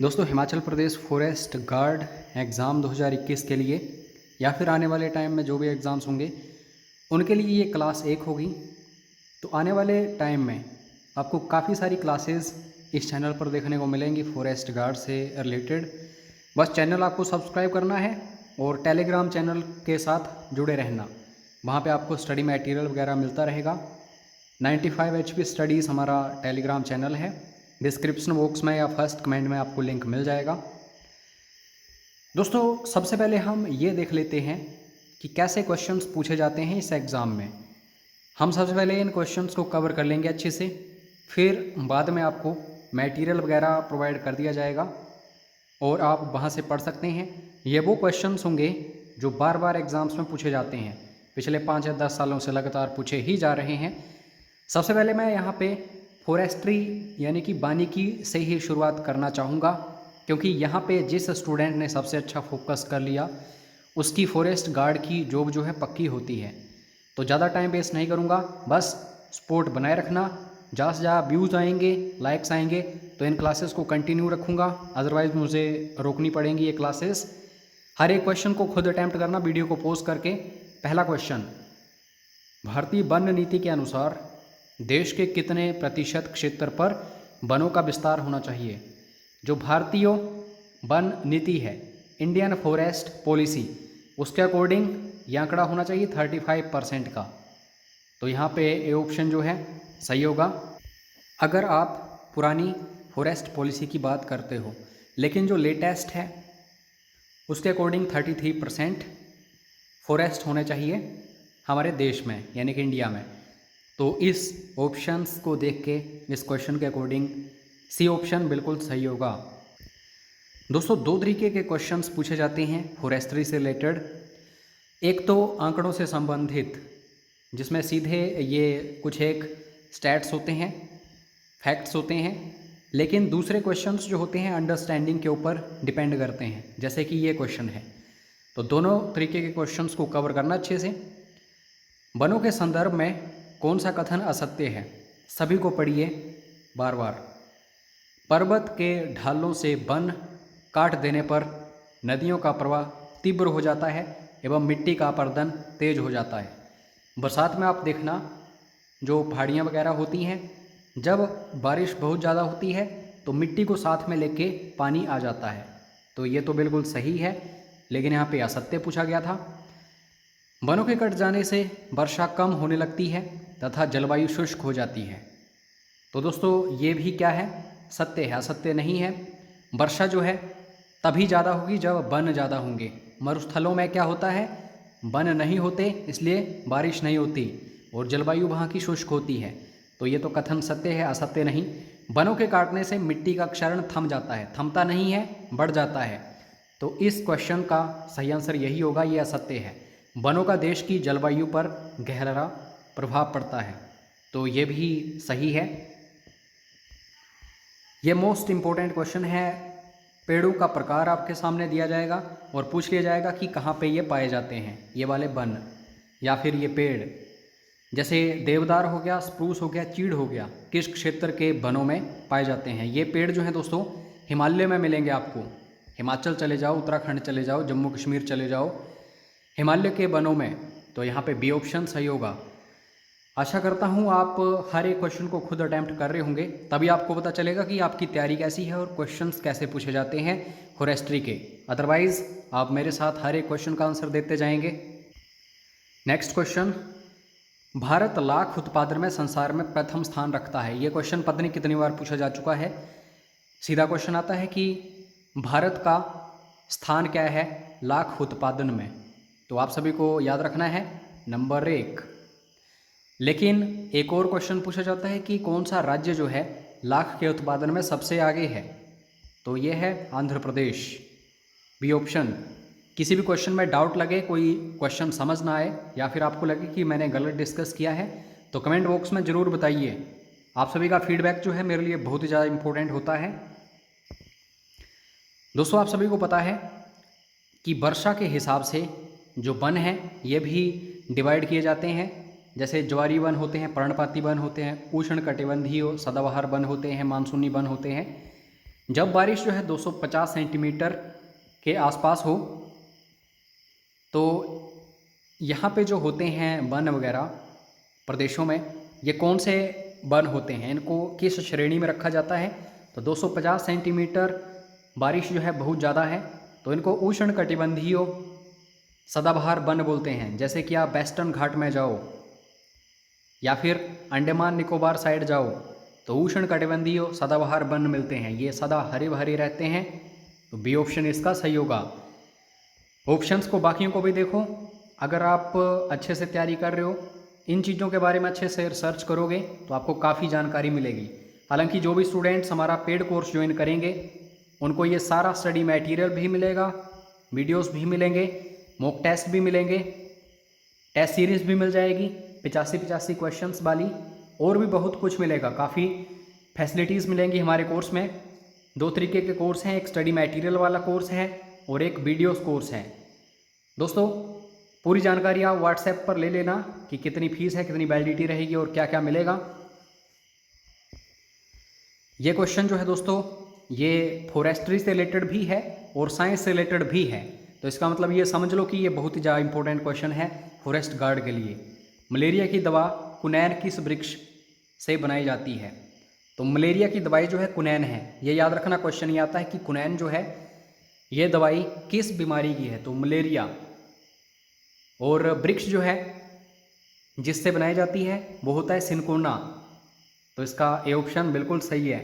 दोस्तों Himachal Pradesh forest guard exam 2021 के लिए या फिर आने वाले टाइम में जो भी एग्ज़ाम्स होंगे उनके लिए ये क्लास 1 होगी। तो आने वाले टाइम में आपको काफ़ी सारी क्लासेस इस चैनल पर देखने को मिलेंगी फॉरेस्ट गार्ड से रिलेटेड। बस चैनल आपको सब्सक्राइब करना है और टेलीग्राम चैनल के साथ जुड़े रहना। वहाँ पे आपको स्टडी मटेरियल वगैरह मिलता रहेगा। 95 HP स्टडीज़ हमारा टेलीग्राम चैनल है। डिस्क्रिप्शन बॉक्स में या फर्स्ट कमेंट में आपको लिंक मिल जाएगा। दोस्तों सबसे पहले हम ये देख लेते हैं कि कैसे क्वेश्चंस पूछे जाते हैं इस एग्ज़ाम में। हम सबसे पहले इन क्वेश्चंस को कवर कर लेंगे अच्छे से, फिर बाद में आपको मटेरियल वगैरह प्रोवाइड कर दिया जाएगा और आप वहाँ से पढ़ सकते हैं। ये वो क्वेश्चंस होंगे जो बार बार एग्ज़ाम्स में पूछे जाते हैं, पिछले 5 या 10 सालों से लगातार पूछे ही जा रहे हैं। सबसे पहले मैं यहाँ पे फॉरेस्ट्री यानी कि वानिकी से ही शुरुआत करना चाहूँगा, क्योंकि यहाँ पे जिस स्टूडेंट ने सबसे अच्छा फोकस कर लिया उसकी फॉरेस्ट गार्ड की जॉब जो है पक्की होती है। तो ज़्यादा टाइम वेस्ट नहीं करूँगा, बस सपोर्ट बनाए रखना। जहाँ से जहाँ व्यूज़ आएंगे, लाइक्स आएंगे तो इन क्लासेस को कंटिन्यू रखूँगा, अदरवाइज़ मुझे रोकनी पड़ेंगी ये क्लासेस। हर एक क्वेश्चन को खुद अटैम्प्ट करना वीडियो को पॉज करके। पहला क्वेश्चन, भारतीय वन नीति के अनुसार देश के कितने प्रतिशत क्षेत्र पर वनों का विस्तार होना चाहिए? जो भारतीय वन नीति है, इंडियन फॉरेस्ट पॉलिसी, उसके अकॉर्डिंग ये आंकड़ा होना चाहिए 35% का। तो यहाँ पे ए ऑप्शन जो है सही होगा। अगर आप पुरानी फॉरेस्ट पॉलिसी की बात करते हो, लेकिन जो लेटेस्ट है उसके अकॉर्डिंग 33% फॉरेस्ट होने चाहिए हमारे देश में, यानी कि इंडिया में। तो इस ऑप्शंस को देख के इस क्वेश्चन के अकॉर्डिंग सी ऑप्शन बिल्कुल सही होगा। दोस्तों दो तरीके के क्वेश्चंस पूछे जाते हैं फॉरेस्ट्री से रिलेटेड। एक तो आंकड़ों से संबंधित, जिसमें सीधे ये कुछ एक स्टैट्स होते हैं, फैक्ट्स होते हैं, लेकिन दूसरे क्वेश्चंस जो होते हैं अंडरस्टैंडिंग के ऊपर डिपेंड करते हैं, जैसे कि ये क्वेश्चन है। तो दोनों तरीके के क्वेश्चंस को कवर करना अच्छे से। वनों के संदर्भ में कौन सा कथन असत्य है? सभी को पढ़िए बार बार। पर्वत के ढालों से वन काट देने पर नदियों का प्रवाह तीव्र हो जाता है एवं मिट्टी का अपरदन तेज हो जाता है। बरसात में आप देखना जो पहाड़ियाँ वगैरह होती हैं, जब बारिश बहुत ज़्यादा होती है तो मिट्टी को साथ में लेके पानी आ जाता है। तो ये तो बिल्कुल सही है, लेकिन यहाँ पे असत्य पूछा गया था। वनों के कट जाने से वर्षा कम होने लगती है तथा जलवायु शुष्क हो जाती है। तो दोस्तों ये भी क्या है? सत्य है, असत्य नहीं है। वर्षा जो है तभी ज़्यादा होगी जब वन ज़्यादा होंगे। मरुस्थलों में क्या होता है? वन नहीं होते, इसलिए बारिश नहीं होती और जलवायु वहाँ की शुष्क होती है। तो ये तो कथन सत्य है, असत्य नहीं। वनों के काटने से मिट्टी का क्षरण थम जाता है, थमता नहीं है, बढ़ जाता है। तो इस क्वेश्चन का सही आंसर यही होगा, ये असत्य है। वनों का देश की जलवायु पर गहरा प्रभाव पड़ता है, तो ये भी सही है। ये मोस्ट इम्पोर्टेंट क्वेश्चन है। पेड़ों का प्रकार आपके सामने दिया जाएगा और पूछ लिया जाएगा कि कहाँ पे ये पाए जाते हैं, ये वाले वन या फिर ये पेड़। जैसे देवदार हो गया, स्प्रूस हो गया, चीड़ हो गया, किस क्षेत्र के वनों में पाए जाते हैं? ये पेड़ जो हैं दोस्तों हिमालय में मिलेंगे आपको। हिमाचल चले जाओ, उत्तराखंड चले जाओ, जम्मू कश्मीर चले जाओ, हिमालय के वनों में। तो यहाँ पे बी ऑप्शन सही होगा। आशा करता हूँ आप हर एक क्वेश्चन को खुद अटैम्प्ट कर रहे होंगे, तभी आपको पता चलेगा कि आपकी तैयारी कैसी है और क्वेश्चंस कैसे पूछे जाते हैं फॉरेस्ट्री के। अदरवाइज़ आप मेरे साथ हर एक क्वेश्चन का आंसर देते जाएंगे। नेक्स्ट क्वेश्चन, भारत लाख उत्पादन में संसार में प्रथम स्थान रखता है। ये क्वेश्चन पता नहीं कितनी बार पूछा जा चुका है। सीधा क्वेश्चन आता है कि भारत का स्थान क्या है लाख उत्पादन में? तो आप सभी को याद रखना है नंबर 1। लेकिन एक और क्वेश्चन पूछा जाता है कि कौन सा राज्य जो है लाख के उत्पादन में सबसे आगे है? तो ये है आंध्र प्रदेश, बी ऑप्शन। किसी भी क्वेश्चन में डाउट लगे, कोई क्वेश्चन समझ ना आए या फिर आपको लगे कि मैंने गलत डिस्कस किया है, तो कमेंट बॉक्स में ज़रूर बताइए। आप सभी का फीडबैक जो है मेरे लिए बहुत ही ज़्यादा इम्पोर्टेंट होता है। दोस्तों आप सभी को पता है कि वर्षा के हिसाब से जो वन हैं ये भी डिवाइड किए जाते हैं। जैसे ज्वारी वन होते हैं, पर्णपाती वन होते हैं, उष्ण कटिबंधीय सदाबहार वन होते हैं, मानसूनी वन होते हैं। जब बारिश जो है 250 सेंटीमीटर के आसपास हो तो यहाँ पे जो होते हैं वन वगैरह प्रदेशों में, ये कौन से वन होते हैं, इनको किस श्रेणी में रखा जाता है? तो 250 सेंटीमीटर बारिश जो है बहुत ज़्यादा है तो इनको उष्णकटिबंधीय सदाबहार वन बोलते हैं। जैसे कि आप वेस्टर्न घाट में जाओ या फिर अंडमान निकोबार साइड जाओ तो उष्णकटिबंधीय सदाबहार वन मिलते हैं, ये सदा हरे भरे रहते हैं। तो बी ऑप्शन इसका सही होगा। ऑप्शंस को बाकियों को भी देखो, अगर आप अच्छे से तैयारी कर रहे हो, इन चीज़ों के बारे में अच्छे से रिसर्च करोगे तो आपको काफ़ी जानकारी मिलेगी। हालांकि जो भी स्टूडेंट्स हमारा पेड कोर्स ज्वाइन करेंगे उनको ये सारा स्टडी मटेरियल भी मिलेगा, वीडियोस भी मिलेंगे, मॉक टेस्ट भी मिलेंगे, टेस्ट सीरीज़ भी मिल जाएगी 85 क्वेश्चंस वाली, और भी बहुत कुछ मिलेगा। काफ़ी फैसिलिटीज़ मिलेंगी हमारे कोर्स में। 2 तरीके के कोर्स हैं, एक स्टडी मटेरियल वाला कोर्स है और एक वीडियोस कोर्स है। दोस्तों पूरी जानकारी आप व्हाट्सएप पर ले लेना कि कितनी फीस है, कितनी वैलिडिटी रहेगी और क्या क्या मिलेगा। ये क्वेश्चन जो है दोस्तों ये फॉरेस्ट्री से रिलेटेड भी है और साइंस से रिलेटेड भी है, तो इसका मतलब ये समझ लो कि ये बहुत ही ज़्यादा इंपॉर्टेंट क्वेश्चन है फॉरेस्ट गार्ड के लिए। मलेरिया की दवा कुनैन किस वृक्ष से बनाई जाती है? तो मलेरिया की दवाई जो है कुनैन है, ये याद रखना। क्वेश्चन ये आता है कि कुनैन जो है ये दवाई किस बीमारी की है? तो मलेरिया। और वृक्ष जो है जिससे बनाई जाती है वो होता है सिनकोना, तो इसका ए ऑप्शन बिल्कुल सही है।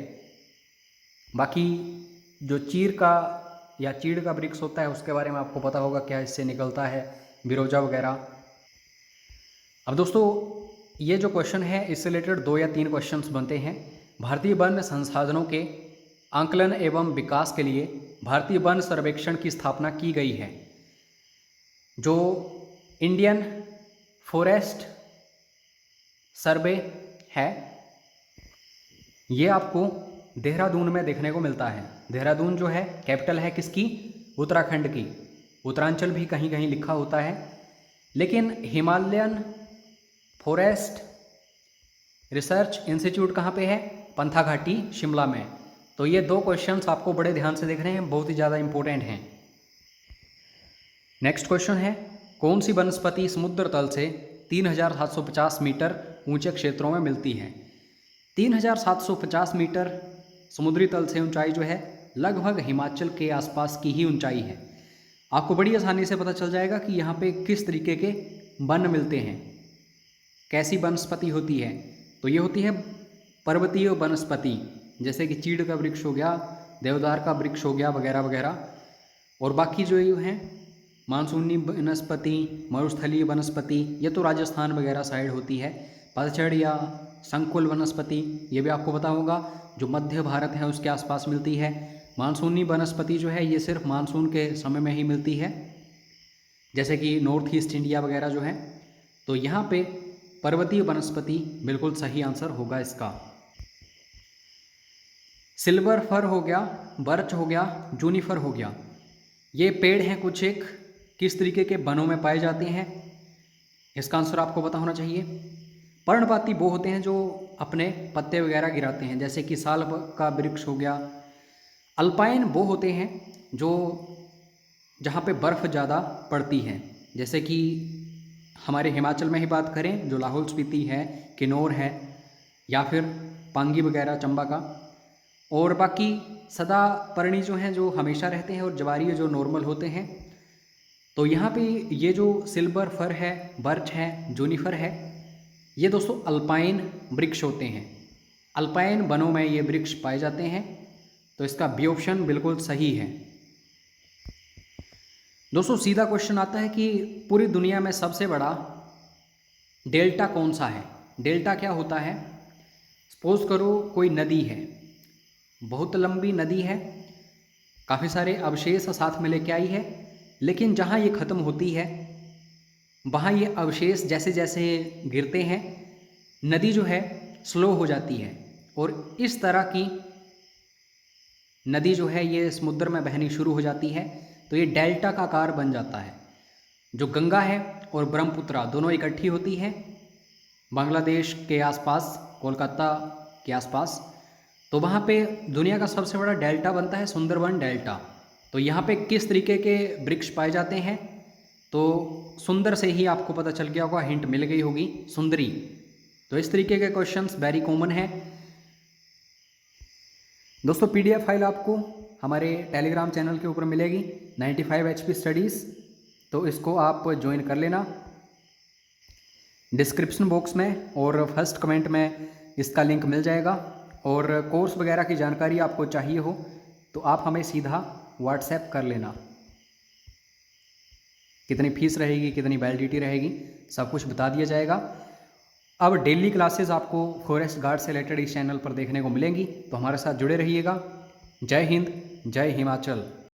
बाकी जो चीड़ का वृक्ष होता है उसके बारे में आपको पता होगा क्या इससे निकलता है, बिरोजा वगैरह। अब दोस्तों ये जो क्वेश्चन है इससे रिलेटेड 2 या 3 क्वेश्चंस बनते हैं। भारतीय वन संसाधनों के आंकलन एवं विकास के लिए भारतीय वन सर्वेक्षण की स्थापना की गई है। जो इंडियन फॉरेस्ट सर्वे है ये आपको देहरादून में देखने को मिलता है। देहरादून जो है कैपिटल है किसकी? उत्तराखंड की। उत्तरांचल भी कहीं कहीं लिखा होता है, लेकिन हिमालयन फॉरेस्ट रिसर्च इंस्टीट्यूट कहाँ पे है? पंथाघाटी शिमला में। तो ये 2 क्वेश्चंस आपको बड़े ध्यान से देखने हैं, बहुत ही ज़्यादा इंपॉर्टेंट हैं। नेक्स्ट क्वेश्चन है, कौन सी वनस्पति समुद्र तल से 3750 मीटर ऊंचे क्षेत्रों में मिलती है? 3750 मीटर समुद्री तल से ऊंचाई जो है लगभग हिमाचल के आसपास की ही ऊंचाई है। आपको बड़ी आसानी से पता चल जाएगा कि यहाँ पे किस तरीके के वन मिलते हैं, कैसी वनस्पति होती है। तो ये होती है पर्वतीय वनस्पति, जैसे कि चीड़ का वृक्ष हो गया, देवदार का वृक्ष हो गया वगैरह वगैरह। और बाकी जो ये हैं मानसूनी वनस्पति, मरुस्थलीय वनस्पति, ये तो राजस्थान वगैरह साइड होती है। पतझड़ या संकुल वनस्पति ये भी आपको पता होगा, जो मध्य भारत है उसके आसपास मिलती है। मानसूनी वनस्पति जो है ये सिर्फ मानसून के समय में ही मिलती है, जैसे कि नॉर्थ ईस्ट इंडिया वगैरह जो है। तो यहाँ पे पर्वतीय वनस्पति बिल्कुल सही आंसर होगा इसका। सिल्वर फर हो गया, बर्च हो गया, जूनिफर हो गया, ये पेड़ हैं कुछ एक, किस तरीके के वनों में पाए जाते हैं? इसका आंसर आपको पता होना चाहिए। पर्णपाती वो होते हैं जो अपने पत्ते वगैरह गिराते हैं, जैसे कि साल का वृक्ष हो गया। अल्पाइन वो होते हैं जो जहाँ पे बर्फ़ ज़्यादा पड़ती है, जैसे कि हमारे हिमाचल में ही बात करें जो लाहौल स्पीति है, किन्नौर है, या फिर पांगी वगैरह चंबा का। और बाकी सदा पर्णी जो हैं जो हमेशा रहते हैं, और जवारी जो नॉर्मल होते हैं। तो यहाँ पे ये जो सिल्वर फर है, बर्च है, जूनिफर है, ये दोस्तों अल्पाइन वृक्ष होते हैं। अल्पाइन वनों में ये वृक्ष पाए जाते हैं, तो इसका बी ऑप्शन बिल्कुल सही है। दोस्तों सीधा क्वेश्चन आता है कि पूरी दुनिया में सबसे बड़ा डेल्टा कौन सा है? डेल्टा क्या होता है? सपोज करो कोई नदी है, बहुत लंबी नदी है, काफ़ी सारे अवशेष साथ में लेके आई है, लेकिन जहाँ ये ख़त्म होती है वहाँ ये अवशेष जैसे जैसे गिरते हैं नदी जो है स्लो हो जाती है, और इस तरह की नदी जो है ये समुद्र में बहनी शुरू हो जाती है। तो ये डेल्टा का आकार बन जाता है। जो गंगा है और ब्रह्मपुत्रा दोनों इकट्ठी होती है बांग्लादेश के आसपास, कोलकाता के आसपास, तो वहाँ पे दुनिया का सबसे बड़ा डेल्टा बनता है सुंदरबन डेल्टा। तो यहाँ पे किस तरीके के वृक्ष पाए जाते हैं, तो सुंदर से ही आपको पता चल गया होगा, हिंट मिल गई होगी, सुंदरी। तो इस तरीके के क्वेश्चंस वेरी कॉमन है दोस्तों। पीडीएफ फाइल आपको हमारे टेलीग्राम चैनल के ऊपर मिलेगी 95 HP स्टडीज़, तो इसको आप ज्वाइन कर लेना। डिस्क्रिप्शन बॉक्स में और फर्स्ट कमेंट में इसका लिंक मिल जाएगा। और कोर्स वगैरह की जानकारी आपको चाहिए हो तो आप हमें सीधा व्हाट्सएप कर लेना। कितनी फीस रहेगी, कितनी वैलिडिटी रहेगी, सब कुछ बता दिया जाएगा। अब डेली क्लासेस आपको फॉरेस्ट गार्ड से रिलेटेड इस चैनल पर देखने को मिलेंगी, तो हमारे साथ जुड़े रहिएगा। जय हिंद, जय हिमाचल।